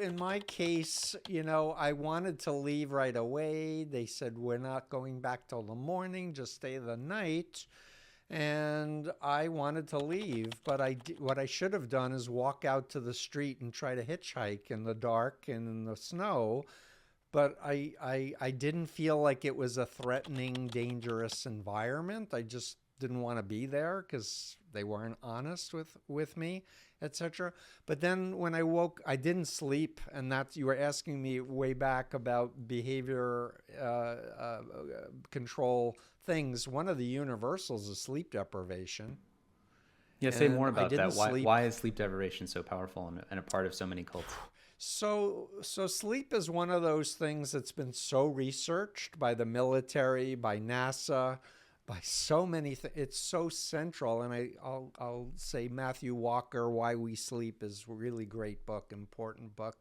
in my case, I wanted to leave right away. They said, we're not going back till the morning, just stay the night. And I wanted to leave, but what I should have done is walk out to the street and try to hitchhike in the dark and in the snow. But I didn't feel like it was a threatening, dangerous environment. I just didn't want to be there because they weren't honest with me, etc. But then when I woke, I didn't sleep, and that's, you were asking me way back about behavior control things. One of the universals is sleep deprivation, Yeah, say more and I about didn't that. Why sleep. why is sleep deprivation so powerful and a part of so many cults? So sleep is one of those things that's been so researched by the military, by NASA, by so many things. It's so central, and I'll say Matthew Walker, Why We Sleep, is a really great book, important book.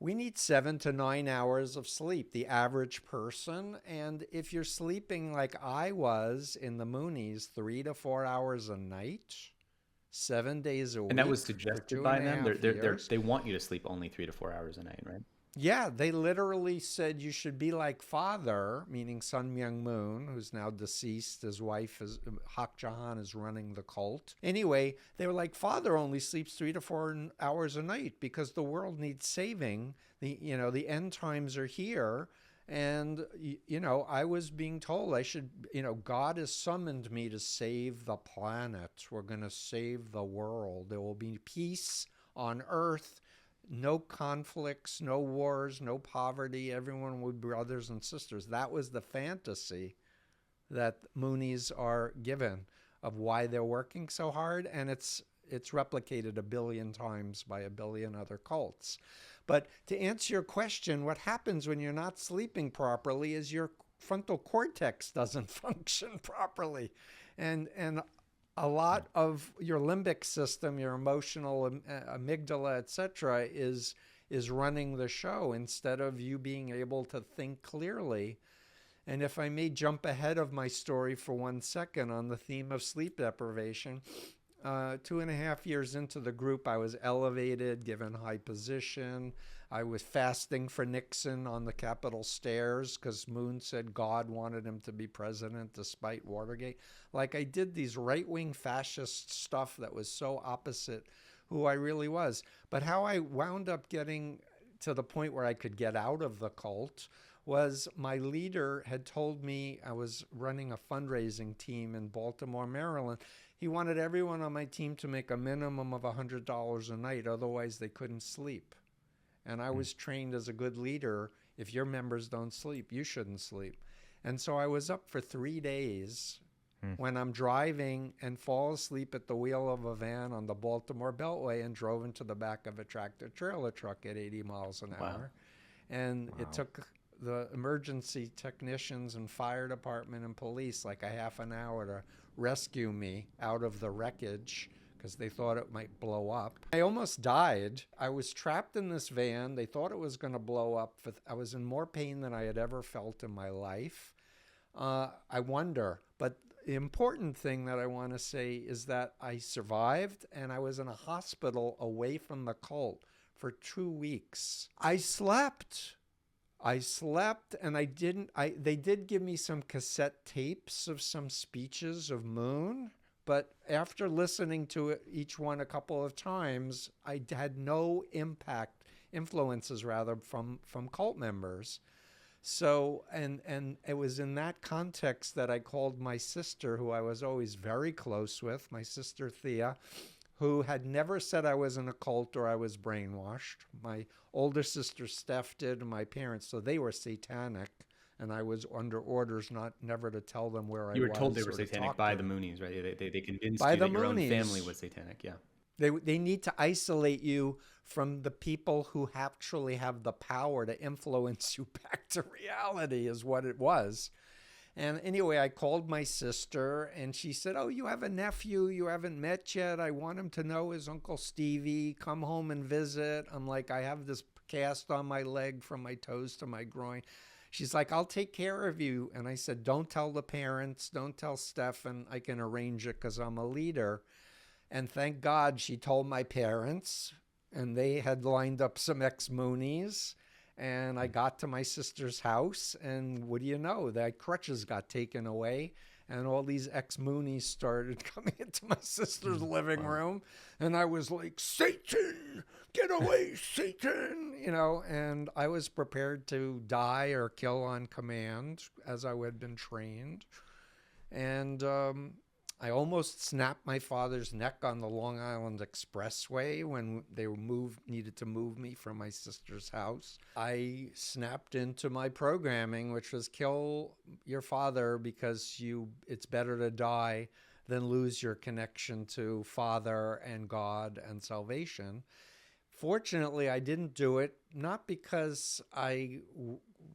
We need 7 to 9 hours of sleep, the average person. And if you're sleeping like I was in the Moonies, 3 to 4 hours a night, 7 days a And that was week for suggested two and by a them. half years, They want you to sleep only 3 to 4 hours a night, right? yeah, they literally said you should be like father, meaning Sun Myung Moon, who's now deceased. His wife is Hak Jahan is running the cult. Anyway, they were like, father only sleeps 3 to 4 hours a night because the world needs saving. The end times are here. And, I was being told I should, God has summoned me to save the planet. We're going to save the world. There will be peace on earth, no conflicts, no wars, no poverty. Everyone will be brothers and sisters. That was the fantasy that Moonies are given of why they're working so hard, and it's replicated a billion times by a billion other cults. But to answer your question, what happens when you're not sleeping properly is your frontal cortex doesn't function properly, and a lot of your limbic system, your emotional amygdala, etc., is running the show instead of you being able to think clearly. And if I may jump ahead of my story for 1 second on the theme of sleep deprivation, 2.5 years into the group, I was elevated, given high position. I was fasting for Nixon on the Capitol stairs because Moon said God wanted him to be president despite Watergate. Like, I did these right-wing fascist stuff that was so opposite who I really was. But how I wound up getting to the point where I could get out of the cult was my leader had told me, I was running a fundraising team in Baltimore, Maryland. He wanted everyone on my team to make a minimum of $100 a night, otherwise they couldn't sleep. And I was trained as a good leader. If your members don't sleep, you shouldn't sleep. And so I was up for 3 days when I'm driving and fall asleep at the wheel of a van on the Baltimore Beltway and drove into the back of a tractor trailer truck at 80 miles an Wow. hour. And it took the emergency technicians and fire department and police like a half an hour to rescue me out of the wreckage because they thought it might blow up. I almost died. I was trapped in this van. They thought it was going to blow up. I was in more pain than I had ever felt in my life. I wonder. But the important thing that I want to say is that I survived, and I was in a hospital away from the cult for 2 weeks. I slept, and they did give me some cassette tapes of some speeches of Moon, but after listening to it, each one a couple of times, I had no influences rather, from cult members. So, and it was in that context that I called my sister, who I was always very close with, my sister Thea, who had never said I was in a cult or I was brainwashed. My older sister Steph did, and my parents, so they were satanic, and I was under orders never to tell them where I You were told was they were or to satanic talk to by the them. Moonies, right? They convinced By you the that your own family Moonies. was satanic. Yeah. They need to isolate you from the people who actually have the power to influence you back to reality, is what it was. And anyway, I called my sister, and she said, oh, you have a nephew you haven't met yet. I want him to know his Uncle Stevie. Come home and visit. I'm like, I have this cast on my leg from my toes to my groin. She's like, I'll take care of you. And I said, don't tell the parents. Don't tell Stefan. I can arrange it because I'm a leader. And thank God she told my parents. and they had lined up some ex-Moonies. And I got to my sister's house, and what do you know? The crutches got taken away, and all these ex-Moonies started coming into my sister's living room. And I was like, Satan, get away, Satan, and I was prepared to die or kill on command as I had been trained. And I almost snapped my father's neck on the Long Island Expressway when they needed to move me from my sister's house. I snapped into my programming, which was kill your father because it's better to die than lose your connection to Father and God and salvation. Fortunately, I didn't do it, not because I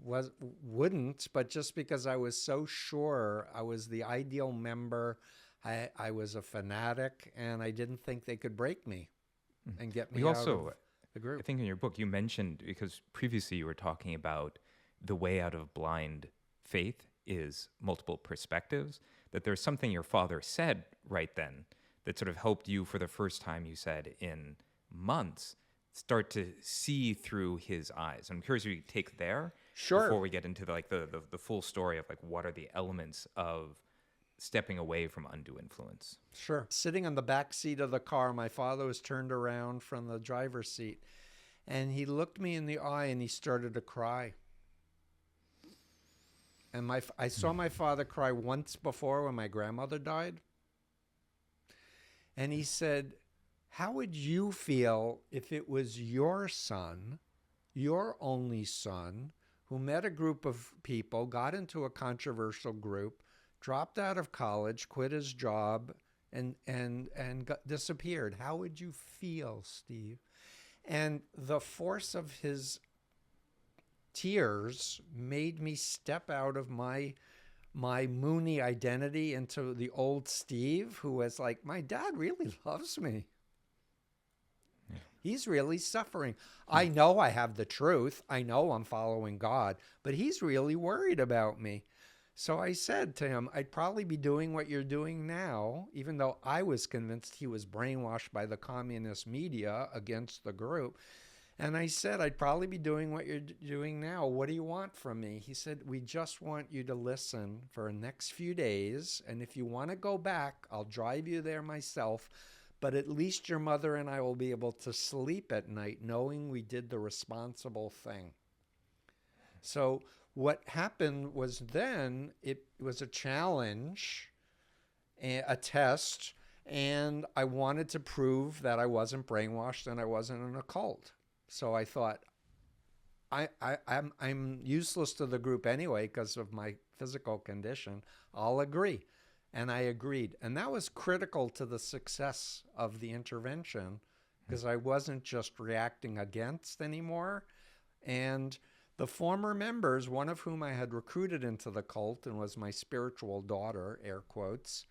wouldn't, but just because I was so sure I was the ideal member. I was a fanatic, and I didn't think they could break me and get me out of the group. I think in your book you mentioned, because previously you were talking about the way out of blind faith is multiple perspectives, that there's something your father said right then that sort of helped you for the first time, you said, in months, start to see through his eyes. I'm curious if you could take there before we get into the full story of what are the elements of stepping away from undue influence. Sure. Sitting on the back seat of the car, my father was turned around from the driver's seat, and he looked me in the eye and he started to cry. And I saw my father cry once before when my grandmother died. And he said, how would you feel if it was your son, your only son, who met a group of people, got into a controversial group, dropped out of college, quit his job, and disappeared? How would you feel, Steve? And the force of his tears made me step out of my Mooney identity into the old Steve, who was like, my dad really loves me. Yeah. He's really suffering. I know I have the truth. I know I'm following God, but he's really worried about me. So I said to him, I'd probably be doing what you're doing now, even though I was convinced he was brainwashed by the communist media against the group. And I said, I'd probably be doing what you're doing now. What do you want from me? He said, we just want you to listen for the next few days. And if you want to go back, I'll drive you there myself. But at least your mother and I will be able to sleep at night knowing we did the responsible thing. So what happened was then it was a challenge, a test, and I wanted to prove that I wasn't brainwashed and I wasn't in a cult. So I thought, I'm useless to the group anyway because of my physical condition. I'll agree. And I agreed. And that was critical to the success of the intervention because I wasn't just reacting against anymore. And the former members, one of whom I had recruited into the cult and was my spiritual daughter, air quotes,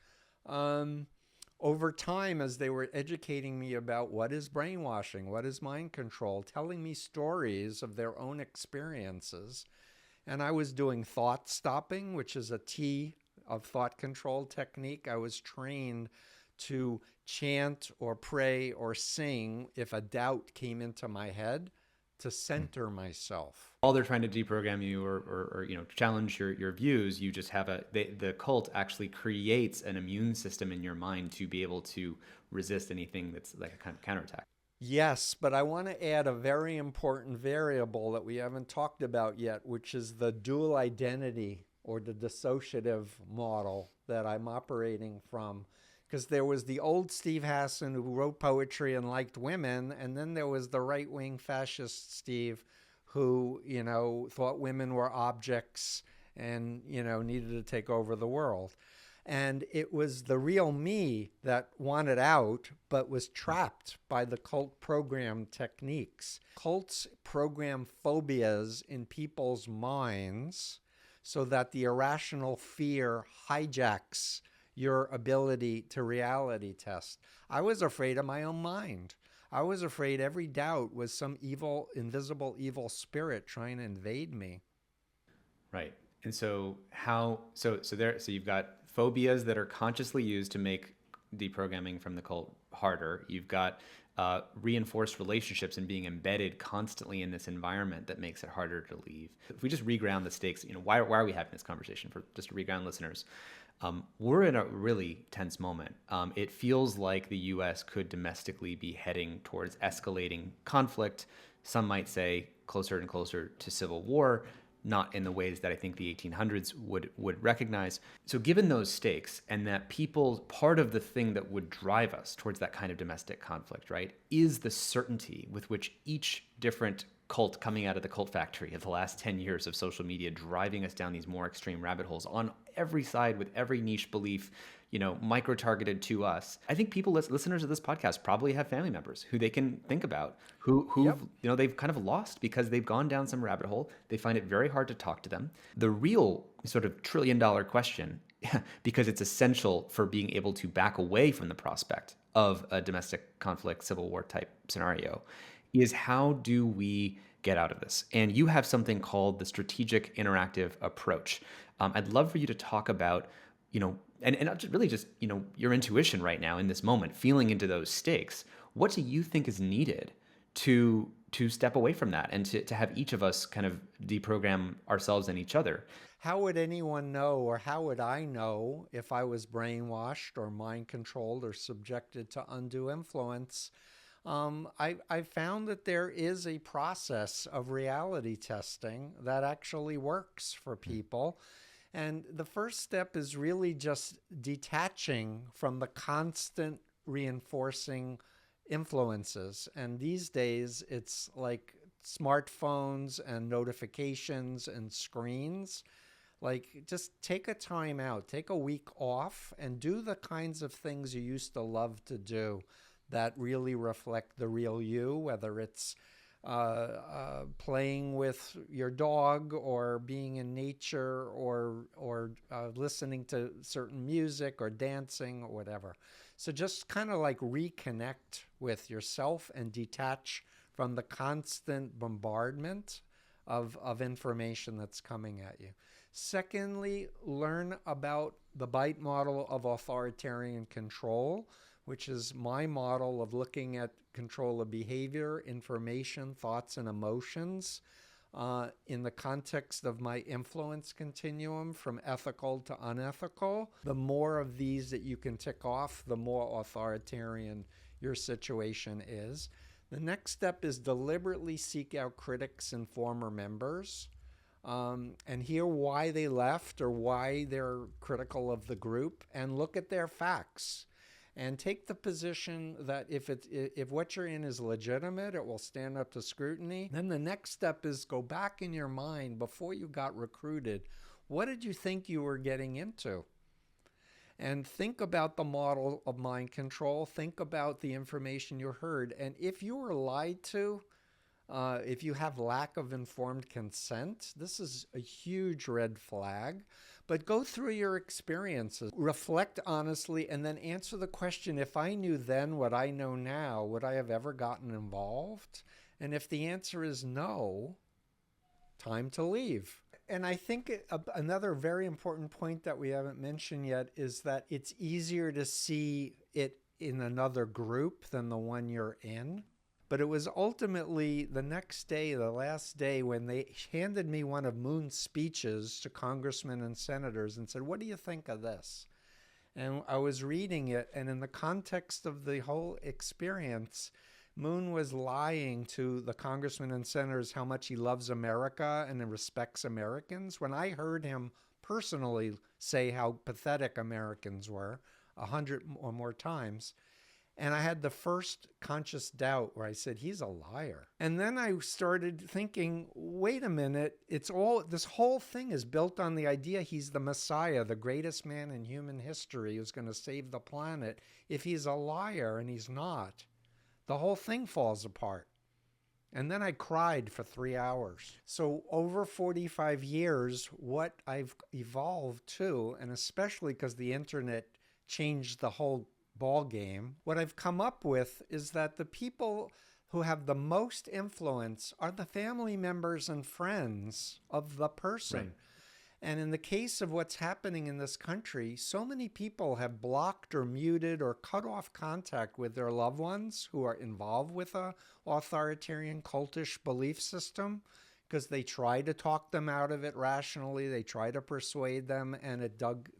over time, as they were educating me about what is brainwashing, what is mind control, telling me stories of their own experiences. And I was doing thought stopping, which is a T of thought control technique. I was trained to chant or pray or sing if a doubt came into my head to center myself. While they're trying to deprogram you or challenge your views, you just have the cult actually creates an immune system in your mind to be able to resist anything that's like a kind of counterattack. Yes, but I want to add a very important variable that we haven't talked about yet, which is the dual identity or the dissociative model that I'm operating from. Because there was the old Steve Hassan who wrote poetry and liked women, and then there was the right-wing fascist Steve who, thought women were objects and, needed to take over the world. And it was the real me that wanted out, but was trapped by the cult program techniques. Cults program phobias in people's minds so that the irrational fear hijacks your ability to reality test. I was afraid of my own mind. I was afraid every doubt was some evil, invisible evil spirit trying to invade me. Right. And so you've got phobias that are consciously used to make deprogramming from the cult harder. You've got reinforced relationships and being embedded constantly in this environment that makes it harder to leave. If we just reground the stakes, why are we having this conversation? For just to reground listeners, we're in a really tense moment. It feels like the U.S. could domestically be heading towards escalating conflict. Some might say closer and closer to civil war, not in the ways that I think the 1800s would recognize. So given those stakes, and that part of the thing that would drive us towards that kind of domestic conflict, right, is the certainty with which each different cult coming out of the cult factory of the last 10 years of social media driving us down these more extreme rabbit holes on every side with every niche belief, micro-targeted to us. I think listeners of this podcast probably have family members who they can think about who they've kind of lost because they've gone down some rabbit hole. They find it very hard to talk to them. The real sort of $1 trillion question, because it's essential for being able to back away from the prospect of a domestic conflict, civil war type scenario, is how do we get out of this? And you have something called the strategic interactive approach. I'd love for you to talk about, and really just, your intuition right now in this moment, feeling into those stakes. What do you think is needed to step away from that and to have each of us kind of deprogram ourselves and each other? How would anyone know, or how would I know if I was brainwashed or mind controlled or subjected to undue influence? I found that there is a process of reality testing that actually works for people. And the first step is really just detaching from the constant reinforcing influences. And these days, it's like smartphones and notifications and screens. Like, just take a time out, take a week off, and do the kinds of things you used to love to do that really reflect the real you, whether it's playing with your dog or being in nature or listening to certain music or dancing or whatever. So just kind of like reconnect with yourself and detach from the constant bombardment of information that's coming at you. Secondly, learn about the BITE model of authoritarian control, which is my model of looking at control of behavior, information, thoughts, and emotions in the context of my influence continuum from ethical to unethical. The more of these that you can tick off, the more authoritarian your situation is. The next step is deliberately seek out critics and former members and hear why they left or why they're critical of the group, and look at their facts. And take the position that if what you're in is legitimate, it will stand up to scrutiny. Then the next step is go back in your mind before you got recruited. What did you think you were getting into? And think about the model of mind control. Think about the information you heard. And if you were lied to, if you have lack of informed consent, this is a huge red flag. But go through your experiences, reflect honestly, and then answer the question, if I knew then what I know now, would I have ever gotten involved? And if the answer is no, time to leave. And I think another very important point that we haven't mentioned yet is that it's easier to see it in another group than the one you're in. But it was ultimately the next day, the last day, when they handed me one of Moon's speeches to congressmen and senators and said, "What do you think of this?" And I was reading it, and in the context of the whole experience, Moon was lying to the congressmen and senators how much he loves America and respects Americans. When I heard him personally say how pathetic Americans were 100 or more times, and I had the first conscious doubt where I said, he's a liar. And then I started thinking, wait a minute, this whole thing is built on the idea he's the Messiah, the greatest man in human history who's going to save the planet. If he's a liar and he's not, the whole thing falls apart. And then I cried for 3 hours. So over 45 years, what I've evolved to, and especially because the internet changed the whole ball game, what I've come up with is that the people who have the most influence are the family members and friends of the person. And in the case of what's happening in this country, so many people have blocked or muted or cut off contact with their loved ones who are involved with a authoritarian cultish belief system, because they try to talk them out of it rationally. They try to persuade them, and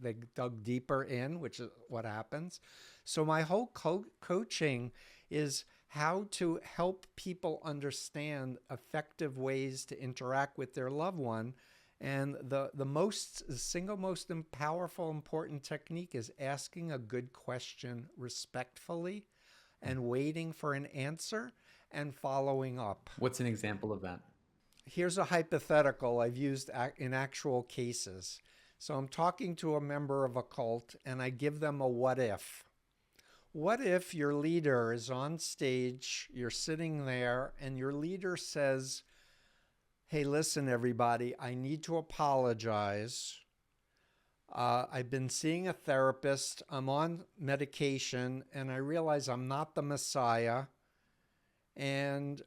they dug deeper in, which is what happens. So my whole coaching is how to help people understand effective ways to interact with their loved one. And the single most powerful, important technique is asking a good question respectfully and waiting for an answer and following up. What's an example of that? Here's a hypothetical I've used in actual cases. So I'm talking to a member of a cult and I give them a what if. What if your leader is on stage, you're sitting there, and your leader says, hey, listen, everybody, I need to apologize. I've been seeing a therapist. I'm on medication, and I realize I'm not the Messiah, and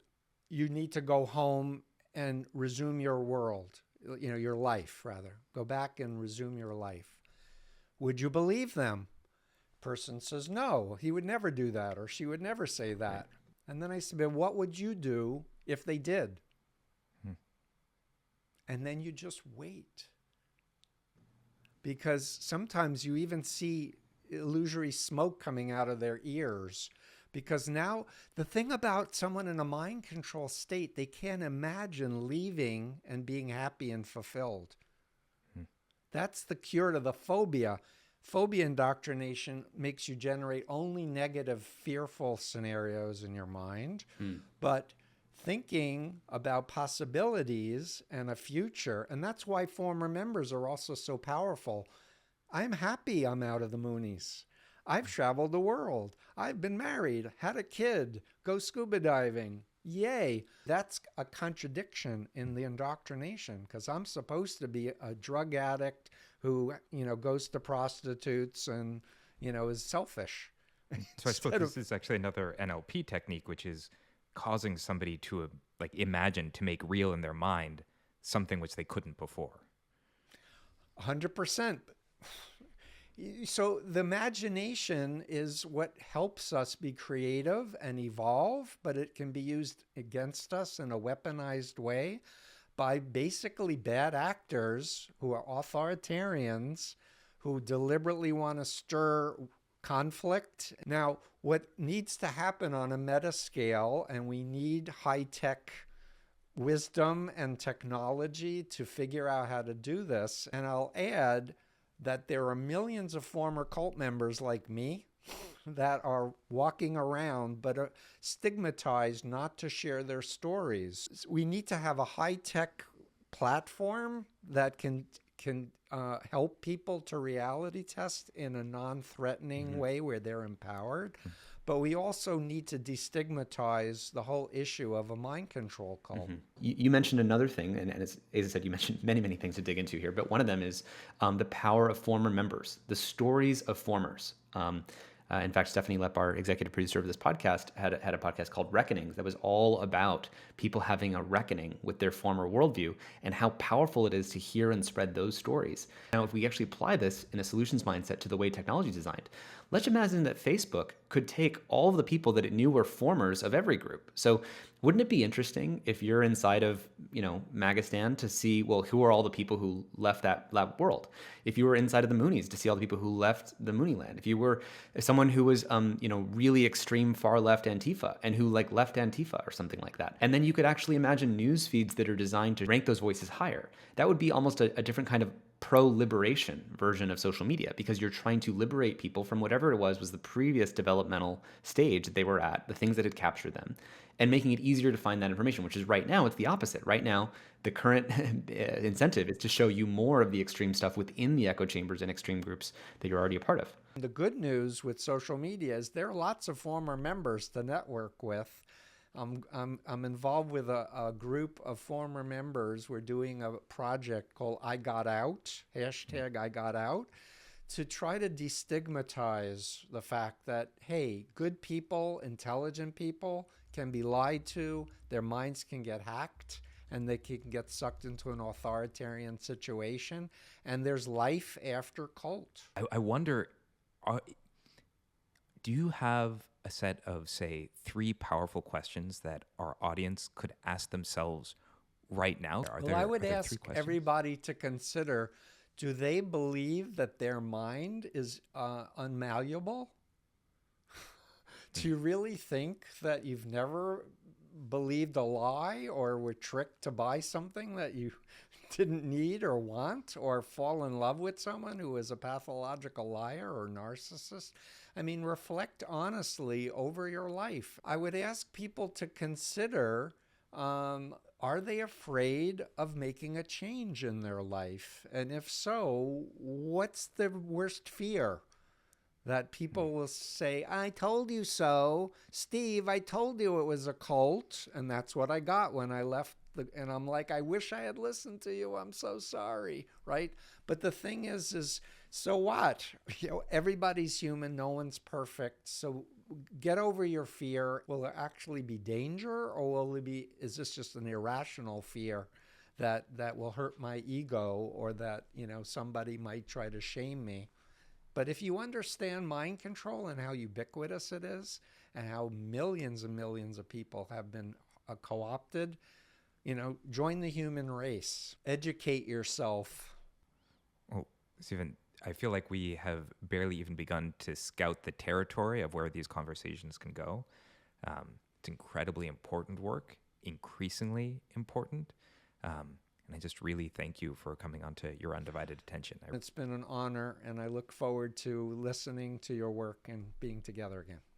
you need to go home and resume your world, your life, rather. Go back and resume your life. Would you believe them? Person says, no, he would never do that, or she would never say that. Right. And then I said, but what would you do if they did? And then you just wait. Because sometimes you even see illusory smoke coming out of their ears. Because now the thing about someone in a mind control state, they can't imagine leaving and being happy and fulfilled. That's the cure to the phobia. Phobia indoctrination makes you generate only negative, fearful scenarios in your mind. But thinking about possibilities and a future, and that's why former members are also so powerful. I'm happy I'm out of the Moonies. I've traveled the world. I've been married, had a kid, go scuba diving. Yay. That's a contradiction in the indoctrination, because I'm supposed to be a drug addict who, goes to prostitutes and, is selfish. So I suppose this is actually another NLP technique, which is causing somebody to imagine, to make real in their mind something which they couldn't before. 100%. So the imagination is what helps us be creative and evolve, but it can be used against us in a weaponized way by basically bad actors who are authoritarians, who deliberately want to stir conflict. Now, what needs to happen on a meta scale, and we need high-tech wisdom and technology to figure out how to do this. And I'll add that there are millions of former cult members like me that are walking around but are stigmatized not to share their stories. We need to have a high-tech platform that can help people to reality test in a non-threatening way where they're empowered. But we also need to destigmatize the whole issue of a mind control cult. You mentioned another thing, and as I said, you mentioned many, many things to dig into here, but one of them is the power of former members, the stories of formers. In fact, Stephanie Lepp, our executive producer of this podcast, had a podcast called Reckonings that was all about people having a reckoning with their former worldview and how powerful it is to hear and spread those stories. Now, if we actually apply this in a solutions mindset to the way technology is designed, let's imagine that Facebook could take all of the people that it knew were formers of every group. So wouldn't it be interesting if you're inside of, Magistan to see, well, who are all the people who left that world? If you were inside of the Moonies to see all the people who left the Mooneyland. If you were someone who was, really extreme far left Antifa and who left Antifa or something like that. And then you could actually imagine news feeds that are designed to rank those voices higher. That would be almost a different kind of pro-liberation version of social media, because you're trying to liberate people from whatever it was the previous developmental stage that they were at, the things that had captured them, and making it easier to find that information, which is right now, it's the opposite. Right now, the current incentive is to show you more of the extreme stuff within the echo chambers and extreme groups that you're already a part of. The good news with social media is there are lots of former members to network with. I'm involved with a group of former members. We're doing a project called I Got Out, hashtag I Got Out, to try to destigmatize the fact that, hey, good people, intelligent people can be lied to, their minds can get hacked, and they can get sucked into an authoritarian situation. And there's life after cult. I wonder, do you have a set of, say, 3 powerful questions that our audience could ask themselves right now? Well, I would are there ask 3 questions? everybody to consider, do they believe that their mind is unmalleable? Do you really think that you've never believed a lie or were tricked to buy something that you didn't need or want, or fall in love with someone who is a pathological liar or narcissist? I mean, reflect honestly over your life. I would ask people to consider, are they afraid of making a change in their life? And if so, what's the worst fear? That people will say, I told you so. Steve, I told you it was a cult. And that's what I got when I left. And I'm like, I wish I had listened to you. I'm so sorry, right? But the thing is so what? Everybody's human. No one's perfect. So get over your fear. Will there actually be danger, or is this just an irrational fear that will hurt my ego, or that, somebody might try to shame me? But if you understand mind control and how ubiquitous it is, and how millions and millions of people have been co-opted, join the human race. Educate yourself. Well, Stephen, I feel like we have barely even begun to scout the territory of where these conversations can go. It's incredibly important work, increasingly important. And I just really thank you for coming onto Your Undivided Attention. It's been an honor, and I look forward to listening to your work and being together again.